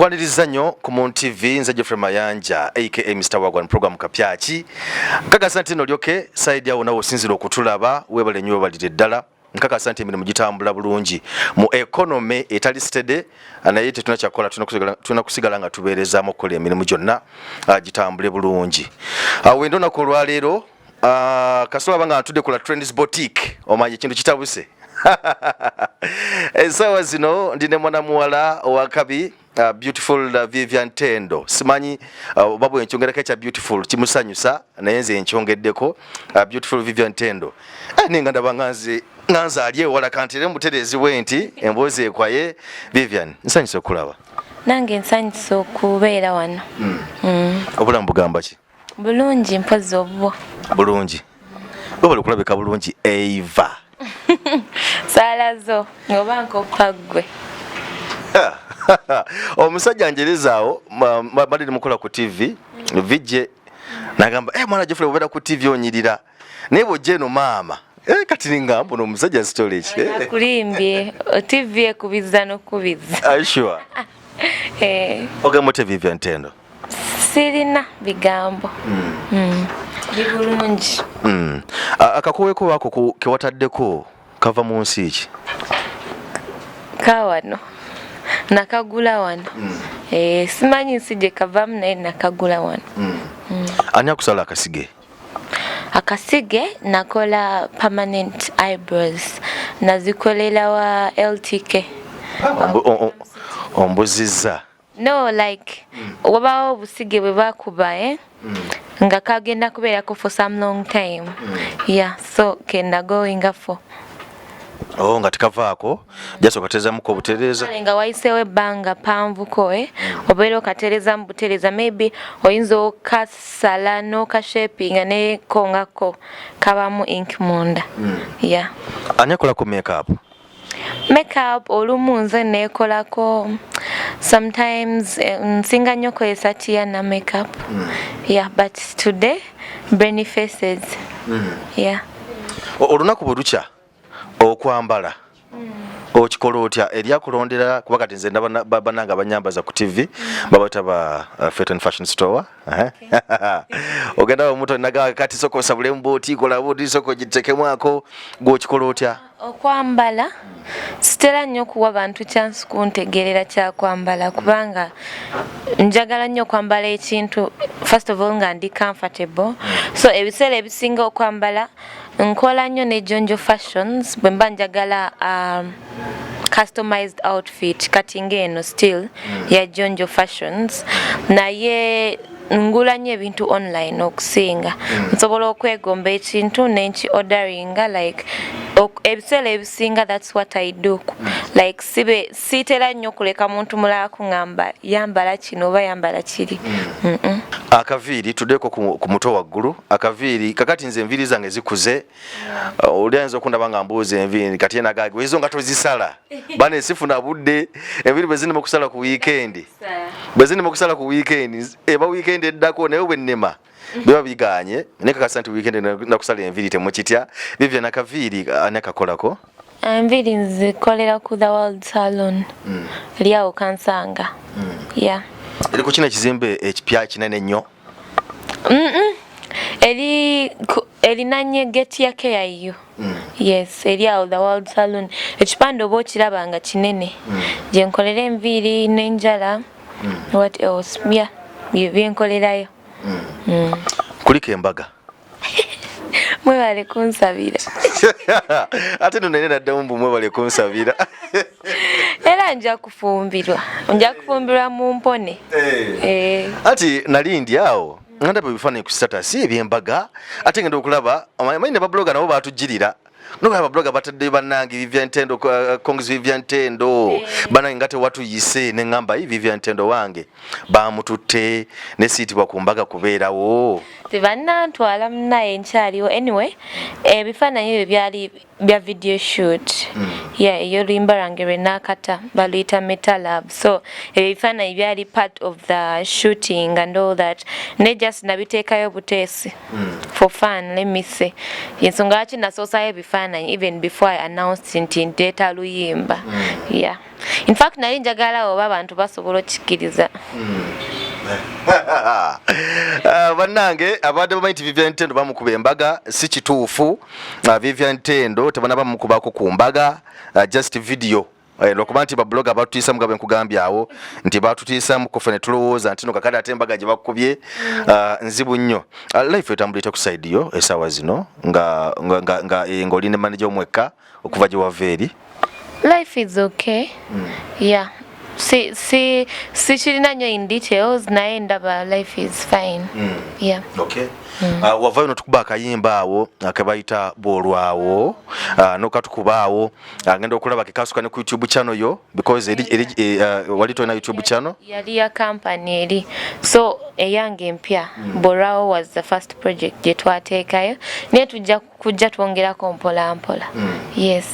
Nkwaniriza nnyo ku Moon TV nze Jeffrey Mayanja aka Mr. Wagwan program kapyaki nkakasa nti nolyoke side yawo nawo osinzira okutulaba webale nnyo balire ddala nkakasa nti emirimu gitambula bulungi mu economy etali steady naye tetunakyakola tunakusigala nga tubeerezaamu okukola emirimu gyonna gitambule bulungi wendo nako olwaleero kasola banga ntudde kola Trends Boutique omanyi ekintu kitabuse esawa zino ndine mwana muwala owakabi beautiful Vivian Tendo simanyi babu enchongerako ekya beautiful kimusanyusa naye nze enchongeddeko beautiful Vivian Tendo ninga ndaba nganza ali ewala kantire muterezi wenti emboozi ekwaye Vivian nsanyusa okulaba nange nsanyusa okubeera wano obulamu bugamba ki bulungi mpozi obwo bulungi bwe kulabika bulungi Eva salazo ngoba nkokagwe omusajja njerezaawo bali mukola ku TV vije nagamba mwana Jeffrey obera ku TV onyirira nebo jeno mama kati ningambo no musajja storage kulimbye TV ekubiza nokubiza sure ogamote Vivian Tendo sirina bigambo bibulungi akakuweko wako kewataddeko kava mu nsi ki kawano nakagula wano simanyi nsi gye kavamu naye nakagula wano ani akusala akasige nakola permanent eyebrows nazikolera wa LTK ombuzizza no like wabawo obusige bwe bakuba nga kagenda kubeerako for some long time yeah so kenda going for nga tikavaako jaso katereza muko butereza nga wayiseewo ebbanga panvuko obeera okatereza mu butereza maybe oyinza okasala n'okashapinga ne kongako kabamu ink munda yeah ani akolako makeup olumu nze neekolako sometimes nsinga nnyo kozesa tiya na makeup yeah but today brainy faces yeah olunaku bwe lukya okwambala okikola otya eryakulondera kuba kati nze bananga banyambaza ku TV babata ba Fit and Fashion Store ogenda omuntu naga kati soko sabule mboti kola bodi soko gitekemwako gw'okikola otya okwambala sitera nnyo kuwa abantu chance kuntegerera kya kwambala kubanga njagala nnyo kwambala ekintu first of all nga ndi comfortable so ebiseera ebisinga okwambala nkola nnyo ne Jonjo Fashions bwe mba njagala customized outfit kati ngeno still ya Jonjo Fashions naye ngula nnyo ebintu online okusinga nsobola okwegomba ekintu nenki orderinga like ebiseera ebisinga that's what I do like siitera nnyo kuleka muntu mulala kuŋŋamba yambala kino oba yambala kiri akaviiri tuddeko ku muto waggulu akaviiri kakati nze enviiri zange zikuze olyanza okundaba nga mbuuza enviiri kati enagage ezo nga tozisala bana esifuna budde enviiri bwe zirina okusala ku weekend eba weekend eddako naye bwe nnema biba biganye naye kakasa nti weekend nakusala enviiri temukitya Vivian akaviiri ani akakolako enviiri nzikolera ku The World Salon lyawo kansanga yeah eri ku kino ekizimbe ekipya kinene nnyo erinanye gate ya KIU yes eri awo The World Salon ekipande oba okiraba nga kinene gye nkolera enviiri n'enjala what else yeah byenkolerayo kuliko embaga mwebale kunsabira ate no nene naddamu mbu mwebale kunsabira era nja kufumbirwa mu mpone ati nali ndi awo nganda bifaananyi ku status ebyembaga ate ngenda okulaba amanyi ne babloga nabo batujirira no ababloga batadde bannange Vivian Tendo Kongs Vivian Tendo banange ngate watuyise ne ngamba Vivian Tendo wange bamututte ne siitibwa ku mbaga kubeerawo tebannantwala naye nkyaliwo anyway ebifaananyi ebyo byali bya video shoot eyo luyimba lwange lwe naakata baluyita Meta Love, so ebifaananyi byali part of the shooting and all that ne just nabiteekayo buteesi for fun, let me say ensonga lwaki nasoosayo ebifaananyi even before I announced nti ndeeta luyimba in fact nali njagala oba abantu basobola okkiriza bannange abadde bamanyi Vivian Tendo bamukuba embaga si kituufu. Vivian Tendo tebana bamukubako ku mbaga, just video lwokuba nti babloga batutiisa mugabe nkugambye awo nti batutiisa mukofe ne tulowooza nti no kakade ate embaga gye bakubye nzibu nnyo. Life etambulite ku side yo esaawa zino ng'oli ne manager omwekka okuva gye wava eri. Life is okay. Si kirina nnyo in details naye ndaba life is fine. Okay. Wavayo notukuba akayimba awo akabayita bwolwawo nokatukuba awo agenda okulaba kekasuka ne ku YouTube channel yo because wali tona YouTube channel yali ya company eri so eyange empya bwolwawo was the first project gye twateekayo naye tujja kujja twongerako mpola mpola. Yes.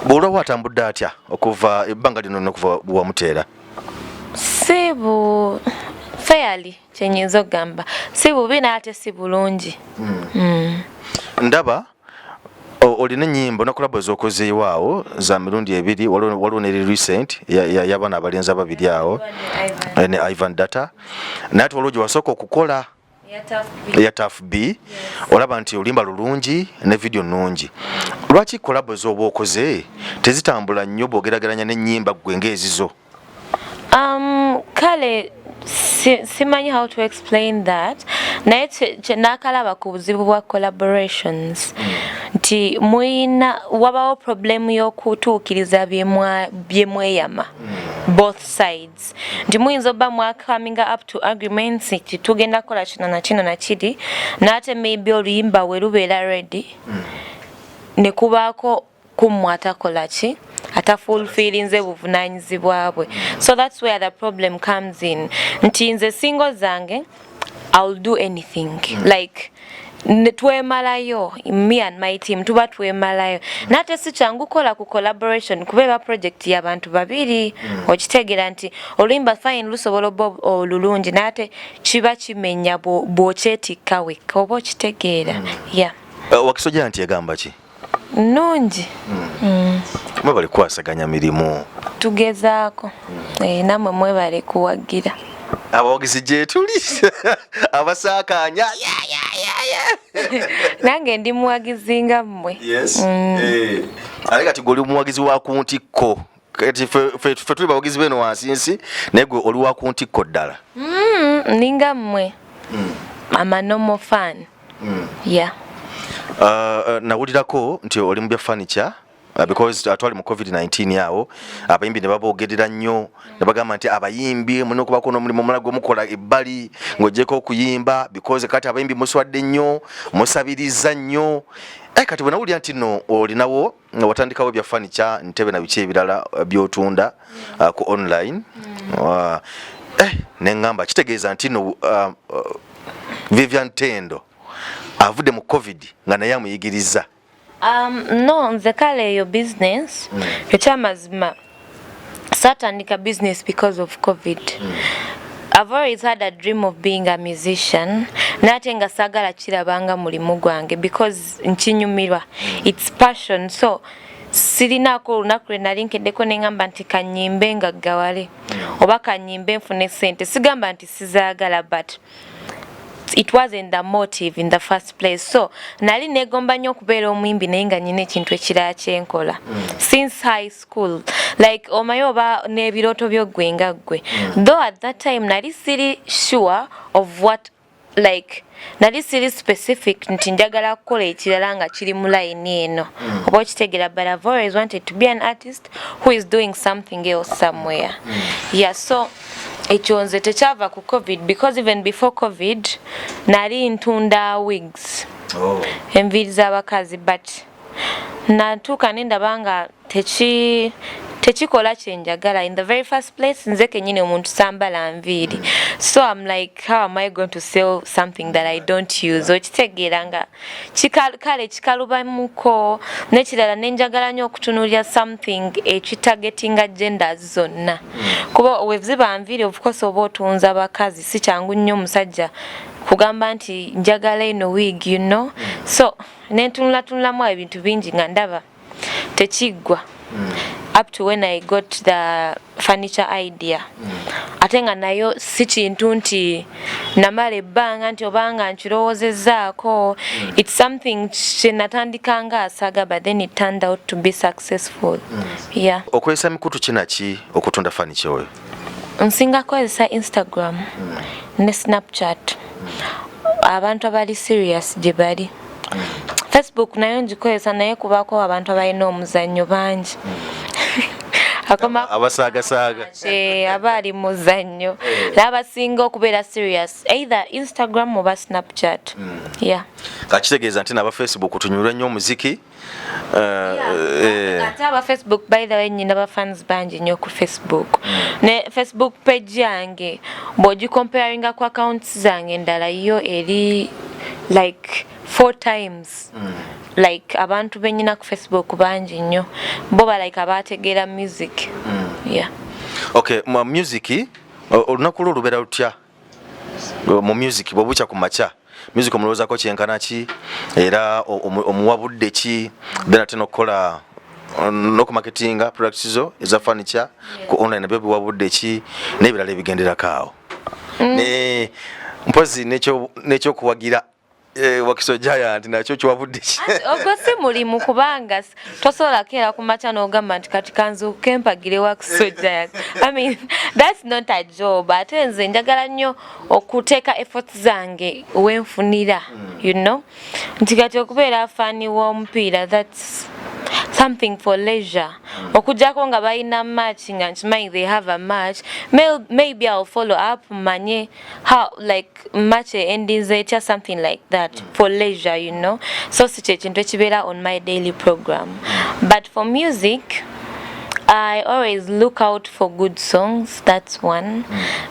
Bwolwawo atambudde atya okuva ebbanga lino nokuva wamuteera? Sibu fairly kyenyinza okugamba si bubi n'ate si bulungi. Ndaba olina ennyimba onakulabo ez'okozeewo awo za mirundi ebiri waliwo neri recent y'abaana abalenzi ababiri awo ne Ivan Data naye ate waliwo gye wasooka okukola ya Tough B olaba nti olimba lulungi ne video nnungi. Lwaki kolabo ez'oba okoze tezitambula nnyo bw'ogerageranya n'ennyimba ggwe ng'ezizo? Kale simanyi how to explain that naye nakalaba ku buzibu bwa collaborations nti muyina wabawo problem y'okutuukiriza byemweyama both sides nti muyinza obba mwa coming up to agreements nti tugenda kola kino na kino na kiri naate maybe oluyimba we lubeera ready ne kubaako kummwe atakola ki ata fulfilling ze buvunanyizibwa bwe. So that's where the problem comes in. Nti nze single zange I'll do anything like twemalayo me and my team tuba twemalayo nate si kyangu kola ku collaboration kubeba project y'abantu babiri okitegeera nti oluyimba fine lusobola olulungi nate kiba kimenya bw'okyetikka wekka oba okitegeera. Wakisojja nti egamba ki? Nungi. Mwebale kwasaganya mirimu tugezaako namwe mwebale kuwagira abawagizi gye tuli abasaakanya nange ndi muwagizi nga mmwe. ate kati gwe oli muwagizi wa ku ntikko ffe tuli bawagizi beno wansi nsi naye gwe oli wa ku ntikko ddala. Ninga mmwe ama normal fan. Nawulirako nti oli mu bya furniture because atwali mu COVID-19 yawo abayimbi ne baboogerera nnyo ne bagamba nti abayimbi mulina okubako n'omulimu omulala gwe mukola ebbali ng'ogyeko okuyimba because kati abayimbi muswadde nnyo musabiriza nnyo. Kati bwe nawulira nti nno olinawo watandikawo bya furniture ntebe na biki ebirala by'otunda ku online ne ngamba kitegeeza nti nno Vivian Tendo avudde mu COVID nga naye amuyigiriza. No, nze kale eyo business ekyamazima satandika business because of COVID. I've always had a dream of being a musician nate nga sagala kirabanga mulimu gwange because nkinyumirwa it's passion so sirinaako olunaku lwe nali nkeddeko ne ngamba nti kanyimbe nga gawale oba kanyimbe nfune ssente sigamba nti sizaagala but it wasn't the motive in the first place so nali negomba nnyo okubeera omuyimbi naye nga nyina ekintu ekirala kyenkola since high school like omayoba n'ebirooto by'oggwe nga ggwe though at that time nali siri sure of what like nali siri specific nti njagala kukola ekirala nga kiri mu layini eno oba okitegeera but I've always wanted to be an artist who is doing something else somewhere. So ekyo nze tekyava ku COVID because even before COVID nali ntunda wigs enviiri z'abakazi but natuuka ne ndaba nga techikola kyenjagala. In the very first place nze kenyine omuntu sambala nviiri, so I'm like, how am I going to sell something that I don't use? Okitegeera nga kale kikalubamuko. N'ekirala nenjagala nnyo okutunuulira something ekitagetinga genders zonna, kuba weziba nviiri of course oba otunza bakazi si kyangu nnyo musajja kugamba nti njagala eno wig, you know. So nentunulatunulamu ebintu bingi nga ndaba tekiggwa up to when I got the furniture idea. Ate nga nayo si kintu nti namala ebbanga nti obanga nkirowoozezaako. It's something kye natandika nga asaga, but then it turned out to be successful. Yeah. Okozesa mikutu kinaki okutunda furniture oyo? Nsinga kozesa Instagram ne Snapchat. Abantu abali serious gye bali. Facebook nayo ngikozesa naye kubaako abantu abalina omuzannyo bangi. Abasaagasaaga abali muzannyo n'abasinga okubeera serious either Instagram oba Snapchat. Yeah. Kakitegeeza nti n'aba Facebook tunyulwa nnyo omuziki. Ate aba Facebook by the way nyina ba fans bangi nnyo ku Facebook. Ne Facebook page yange bw'ogikomparinga ku accounts zange endala yo eri like 4 times. Like abantu benyina ku Facebook bangi nnyo bo ba like abategeera music. Yeah. Okay, mu music olunaku lwo lubeera lutya? Mu music bw'obuca ku makya music omulowoozako kyenkana ki era omuwabudde ki then ate n'okukola n'okumarketinga products zo eza furniture ku online nabyo biwabudde ki n'ebirala ebigenderako awo. Ne mpozi n'ekyokuwagira Wakiso Giant nakyo kiwabudde ki? Ogwo si mulimu kubanga tosobola keera ku makya n'ogamba nti kati kanzuuke empagire Wakiso Giant. I mean, that's not a job. Ate nze njagala nnyo okuteeka efforts zange wenfunira, you know. Nti kati okubeera afaani w'omupiira, that's something for leisure. Okujjako nga balina match nga nkimanyi they have a match, maybe I'll follow up manye how like match endings or something like that for leisure, you know. So si kintu ekibeera on my daily program. But for music, I always look out for good songs. That's one.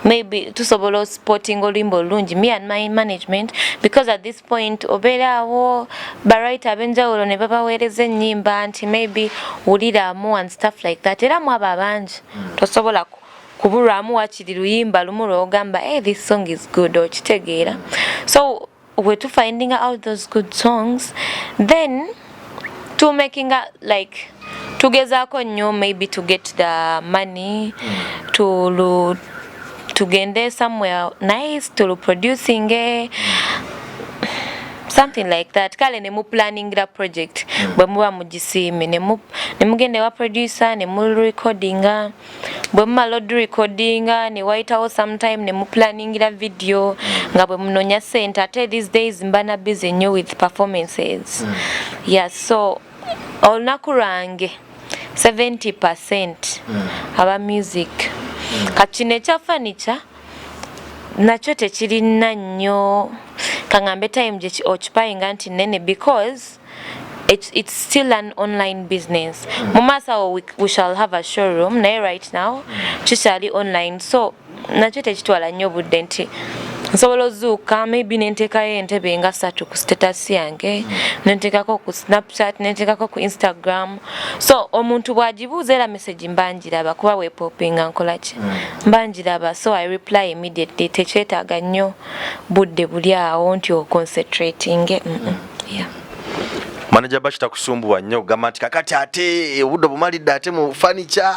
Maybe tusobola sporting olimbo lungi me and my management, because at this point oberawo baraita benjawulo ne babaweereza ennyimba nti maybe wuliramu and stuff like that. Era mu abo abangi tosobola kubulwamu wakiri luyimba lumu lwogamba hey, this song is good okitegeera. So we're to finding out those good songs, then to making a like tugezaako nnyo maybe to get the money to gende somewhere nice to producing something like that. Kale ne mu planning the project bwe muba mugisiime ne mugende wa producer ne mu recordinga bwe mumala recordinga ne waitawo sometime ne mu planning the video nga bwe munonya sente. Ate these days mbana busy nnyo with performances. Yeah, so olunaku lwange 70% aba music. Kati nekya furniture nakyo tekirina nnyo kangambe time gye occupyinga nti nene, because it's still an online business. Mumasa we shall have a showroom naye right now kikyali online, so nakyo tekitwala nnyo budde nti nsobola ozuuka maybe nenteekayo entebe nga 3 ku status yange, nenteekako ku Snapchat, nenteekako ku Instagram. So omuntu bw'agibuuza era message mbanjiraba kuba weepopinga nkola ki mbanjiraba, so I reply immediately. Tekyetaaga nnyo budde buli awo nti oconcentrating. Yeah. Manager Bash takusumbuwa nnyo gamba nti kakati ate obudde bumalidde ate mu furniture.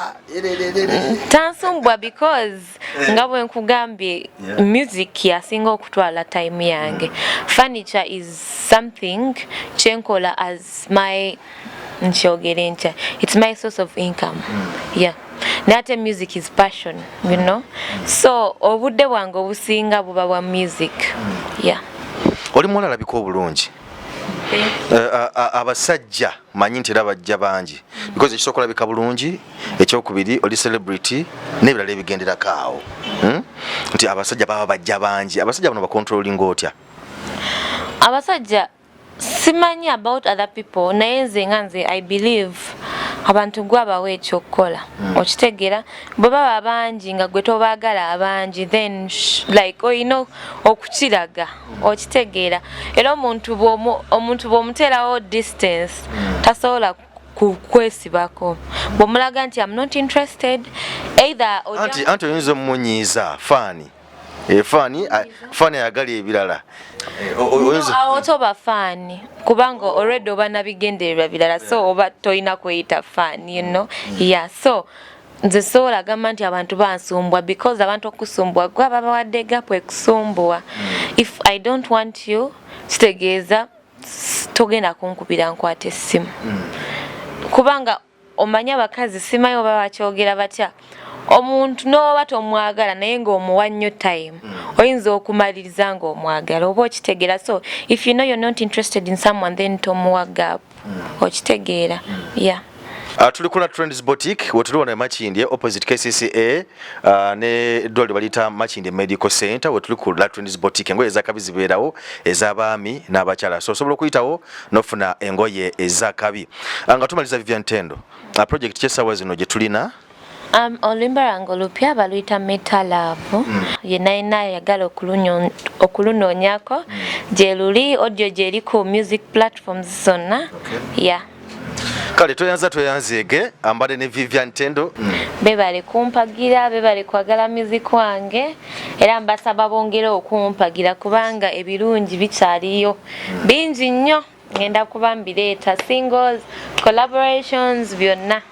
Tansumbwa because nga bwe nkugambye music yasinga okutwala time yange. Furniture is something kyenkola as my nkyogere ntya, it's my source of income. Yeah. Nate music is passion, you know. So obudde bwange obusinga buba bwa music. Yeah. Oli mwana alabika obulungi. Abasajja manyi nti era bajja bangi because ekisooka olabika bulungi, ekyokubiri oli celebrity n'ebirala ebigenderako awo. Nti abasajja baba bajja bangi. Abasajja bano bacontrolling otya? Abasajja simanyi about other people naye nze nga nze I believe abantu gwabawe ekyokukola okitegeera bwe baba bangi nga gwe tobaagala abangi then like oyina okukiraga okitegeera era omuntu bw'omuteerawo distance tasobola kwesibako bw'omulaga nti I'm not interested either anti oyinza omumunyiiza faani ayagala ebirala awo toba faani kubanga already oba nabigendererwa birala so oba toyina kweyita faani you know yeah so nze sobola gamba nti abantu bansumbwa because abantu okusumbwa gwe babawadde gapu ekusumbwa if I don't want you kitegeeza togenda kunkubira nkwata essimu kubanga omanya abakazi simanyi oba bakyogera batya omuntu n'oba tomwagala naye ng'omuwa nnyo time oyinza okumaliriza ng'omwagala oba okitegeera so if you know you're not interested in someone then tomuwa gap okitegeera yeah. Tuli kula Trends Boutique wetuli wano Makindye opposite KCCA ne dole balita Makindye Medical Center wetuli kula Trends Boutique engoye ezakabi zibeerawo ez'abaami n'abakyala so sobola okuyitawo nofuna engoye ezakabi nga tumaliza Vivian Tendo project kyesawa zino gye tulina olumba lwange olupya baluyita Meta Love yenna yagala okulunoonyako gye luli audio gye eri ku music platforms zonna yeah. Kale toyanzeege ambale ne Vivian Tendo bebale kumpagira bebale kwagala music wange era mbasaba bongere okumpagira kubanga ebirungi bikyaliyo bingi nnyo ngenda kuba mbireeta singles collaborations byonna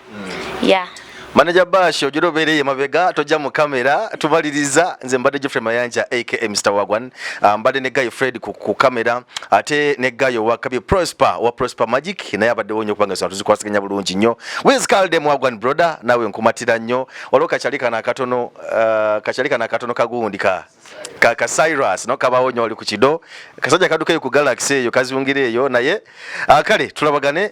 yeah. Manager Bash ojero bereye mabega tojja mu kamera tubaliriza nze mbadde Geoffrey Mayanja aka Mr. Wagwan mbadde ne Guy Fred ku kamera ate ne Guy wakabi Prosper Magic naye abadde wonyo kubanga satu zikwasaganya bulungi nnyo Wiz Kalde Wagwan brother nawe nkumatira nnyo waloka chalika na katono kagundi ka Cyrus no kabawonyo oli ku kido kasajja kaduka ku Galaxy eyo kazungire eyo naye kale tulabagane